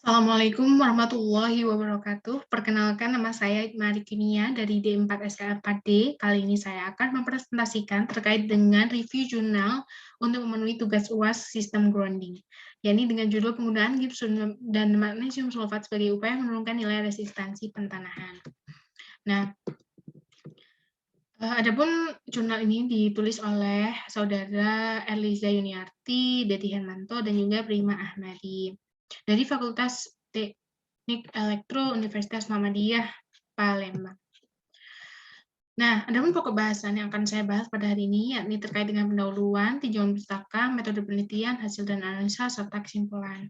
Assalamualaikum warahmatullahi wabarakatuh. Perkenalkan, nama saya Mari Kimia dari D4 SK4D. Kali ini saya akan mempresentasikan terkait dengan review jurnal untuk memenuhi tugas UAS sistem grounding, yakni dengan judul penggunaan gipsum dan magnesium sulfat sebagai upaya menurunkan nilai resistansi pentanahan. Nah, adapun jurnal ini ditulis oleh saudara Erliza Yuniarti, Dedi Hermanto, dan juga Prima Ahmadi dari Fakultas Teknik Elektro Universitas Muhammadiyah Palembang. Nah, adapun pokok bahasan yang akan saya bahas pada hari ini yakni terkait dengan pendahuluan, tinjauan pustaka, metode penelitian, hasil dan analisa, serta kesimpulan.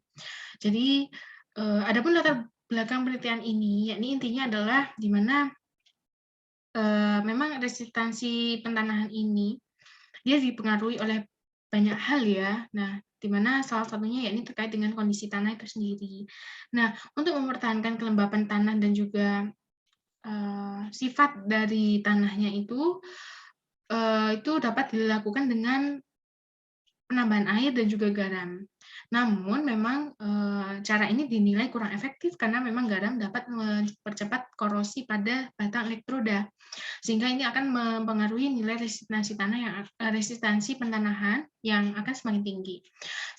Jadi, adapun latar belakang penelitian ini, yakni intinya adalah di mana memang resistansi pentanahan ini dia dipengaruhi oleh banyak hal ya. Nah, di mana salah satunya yakni terkait dengan kondisi tanah itu sendiri. Nah, untuk mempertahankan kelembapan tanah dan juga sifat dari tanahnya itu dapat dilakukan dengan penambahan air dan juga garam. Namun memang cara ini dinilai kurang efektif karena memang garam dapat mempercepat korosi pada batang elektroda, sehingga ini akan mempengaruhi nilai resistansi pentanahan yang akan semakin tinggi.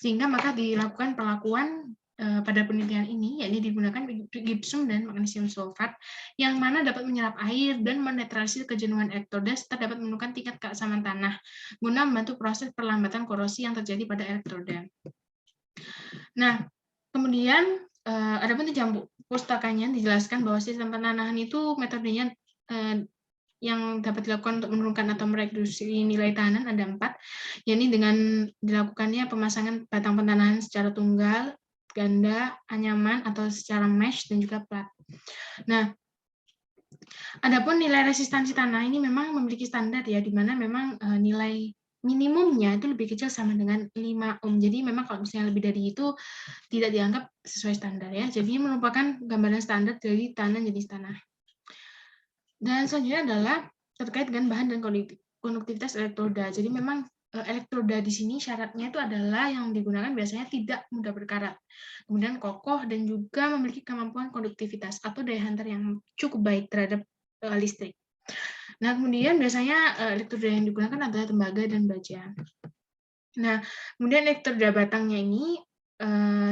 Sehingga maka dilakukan perlakuan pada penelitian ini, yakni digunakan gipsum dan magnesium sulfat, yang mana dapat menyerap air dan menetralisir kejenuhan elektroda serta dapat menurunkan tingkat keasaman tanah, guna membantu proses perlambatan korosi yang terjadi pada elektroda. Nah, kemudian adapun tinjauan pustakanya dijelaskan bahwa sistem pentanahan itu metodenya yang dapat dilakukan untuk menurunkan atau mereduksi nilai tahanan ada 4, yakni dengan dilakukannya pemasangan batang pentanahan secara tunggal, ganda, anyaman, atau secara mesh, dan juga plat. Nah, adapun nilai resistansi tanah ini memang memiliki standar ya, di mana memang nilai minimumnya itu lebih kecil sama dengan 5 ohm. Jadi memang kalau misalnya lebih dari itu tidak dianggap sesuai standar ya. Jadi merupakan gambaran standar dari tanah jenis tanah. Dan selanjutnya adalah terkait dengan bahan dan konduktivitas elektroda. Jadi memang elektroda di sini syaratnya itu adalah yang digunakan biasanya tidak mudah berkarat, kemudian kokoh dan juga memiliki kemampuan konduktivitas atau daya hantar yang cukup baik terhadap listrik. Nah, kemudian biasanya elektroda yang digunakan adalah tembaga dan baja. Nah, kemudian elektroda batangnya ini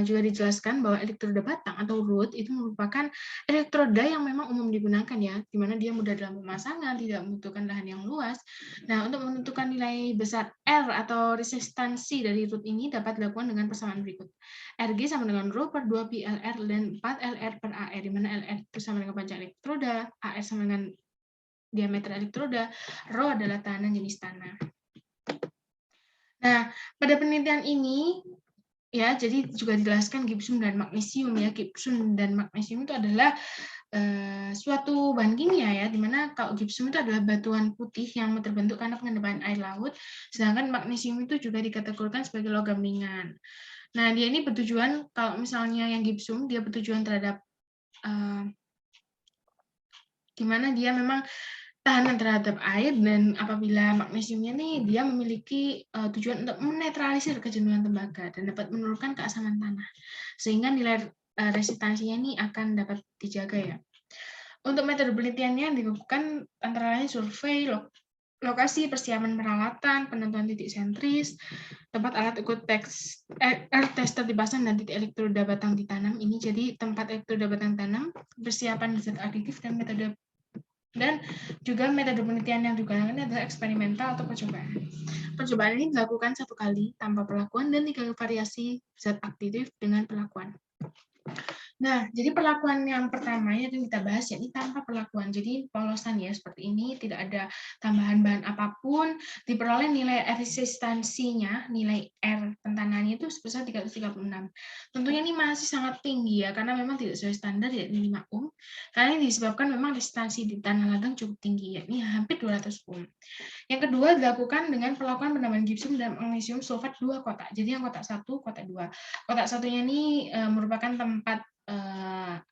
juga dijelaskan bahwa elektroda batang atau root itu merupakan elektroda yang memang umum digunakan ya, di mana dia mudah dalam pemasangan, tidak membutuhkan lahan yang luas. Nah, untuk menentukan nilai besar R atau resistansi dari root ini dapat dilakukan dengan persamaan berikut. Rg sama dengan Rho per 2 pi LR dan 4 LR per AR, di mana LR itu sama dengan panjang elektroda, AR sama dengan diameter elektroda, Rho adalah tahanan jenis tanah. Nah, pada penelitian ini ya, jadi juga dijelaskan gipsum dan magnesium ya. Gipsum dan magnesium itu adalah suatu bahan kimia ya, di mana kalau gipsum itu adalah batuan putih yang terbentuk karena pengendapan air laut, sedangkan magnesium itu juga dikategorikan sebagai logam ringan. Nah, dia ini bertujuan, kalau misalnya yang gipsum, dia bertujuan terhadap di mana dia memang tahanan terhadap air, dan apabila magnesiumnya nih dia memiliki tujuan untuk menetralisir kejenuhan tembaga dan dapat menurunkan keasaman tanah, sehingga nilai resistansinya ini akan dapat dijaga ya. Untuk metode penelitiannya dilakukan antara lain survei lokasi, persiapan peralatan, penentuan titik sentris, tempat alat ukur air tester dipasang, dan titik elektroda batang ditanam. Ini jadi tempat elektroda batang tanam, persiapan zat aditif, dan juga metode penelitian yang digunakan adalah eksperimental atau percobaan. Percobaan ini dilakukan 1 kali tanpa perlakuan dan 3 variasi zat aktif dengan perlakuan. Nah, jadi perlakuan yang pertama yang kita bahas yakni tanpa perlakuan. Jadi polosan ya seperti ini, tidak ada tambahan bahan apapun, diperoleh nilai resistansinya, nilai R pentanahannya itu sebesar 336. Tentunya ini masih sangat tinggi ya, karena memang tidak sesuai standar yakni 5 ohm. Karena ini disebabkan memang resistansi di tanah ladang cukup tinggi, yakni hampir 200 ohm. Yang kedua dilakukan dengan perlakuan penambahan gipsum dan magnesium sulfat 2 kotak. Jadi yang kotak 1, kotak 2. Kotak satunya ini merupakan tempat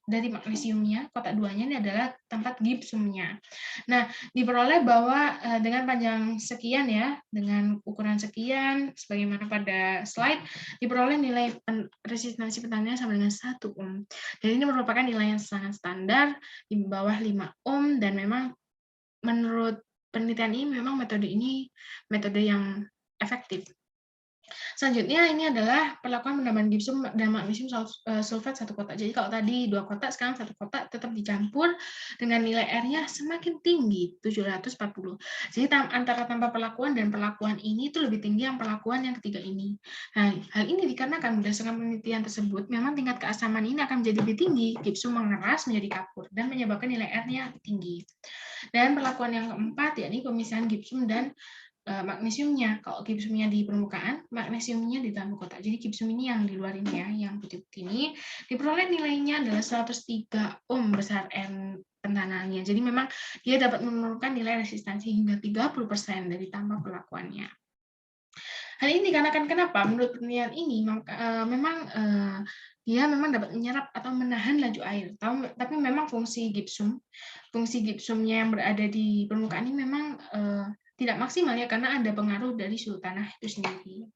dari magnesiumnya, kotak 2-nya ini adalah tempat gipsumnya. Nah, diperoleh bahwa dengan panjang sekian ya, dengan ukuran sekian, sebagaimana pada slide, diperoleh nilai resistansi pentananya sama dengan 1 ohm. Dan ini merupakan nilai yang sangat standar, di bawah 5 ohm, dan memang menurut penelitian ini memang metode ini metode yang efektif. Selanjutnya ini adalah perlakuan penambahan gipsum dan magnesium sulfat satu kotak. Jadi kalau tadi 2 kotak, sekarang 1 kotak tetap dicampur dengan nilai R-nya semakin tinggi, 740. Jadi antara tanpa perlakuan dan perlakuan ini itu lebih tinggi yang perlakuan yang ketiga ini. Nah, hal ini dikarenakan berdasarkan penelitian tersebut, memang tingkat keasaman ini akan menjadi lebih tinggi, gipsum mengeras menjadi kapur dan menyebabkan nilai R-nya tinggi. Dan perlakuan yang keempat yakni pemisahan gipsum dan magnesiumnya. Kalau gipsumnya di permukaan, magnesiumnya di dalam kotak. Jadi gipsum ini yang di luar ini ya, yang putih-putih ini, diperoleh nilainya adalah 103 ohm besar N pentanannya. Jadi memang dia dapat menurunkan nilai resistansi hingga 30% dari tanpa perlakuannya. Hal ini dikarenakan kenapa? Menurut penelitian ini, memang dia memang dapat menyerap atau menahan laju air. Tapi memang fungsi gipsumnya yang berada di permukaan ini memang tidak maksimal ya, karena ada pengaruh dari suhu tanah itu sendiri.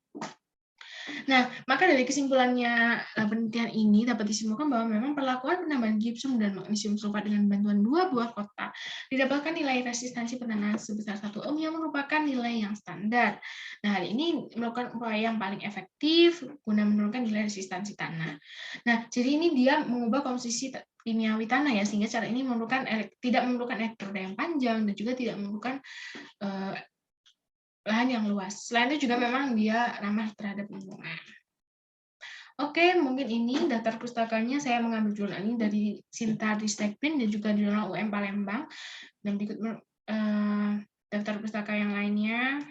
Nah, maka dari kesimpulannya penelitian ini dapat disimpulkan bahwa memang perlakuan penambahan gipsum dan magnesium sulfat dengan bantuan 2 buah kotak didapatkan nilai resistansi pentanaan sebesar 1 ohm yang merupakan nilai yang standar. Nah, hal ini merupakan upaya yang paling efektif guna menurunkan nilai resistansi tanah. Nah, jadi ini dia mengubah komposisi kimiawi tanah ya, sehingga cara ini tidak memerlukan elektroda yang panjang dan juga tidak memerlukan lahan yang luas. Selain itu juga memang dia ramah terhadap lingkungan. Oke, mungkin ini daftar pustakanya. Saya mengambil jurnal ini dari Sinta Ristekpin dan juga di jurnal UM Palembang. Dan berikut daftar pustaka yang lainnya.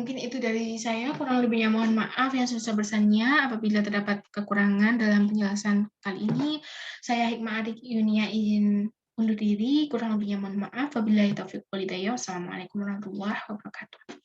Mungkin itu dari saya, kurang lebihnya mohon maaf yang sebesar-besarnya apabila terdapat kekurangan dalam penjelasan kali ini. Saya Hikmah Arik Yunia izin undur diri, kurang lebihnya mohon maaf. Wabillahi taufiq wal hidayah. Wassalamualaikum warahmatullahi wabarakatuh.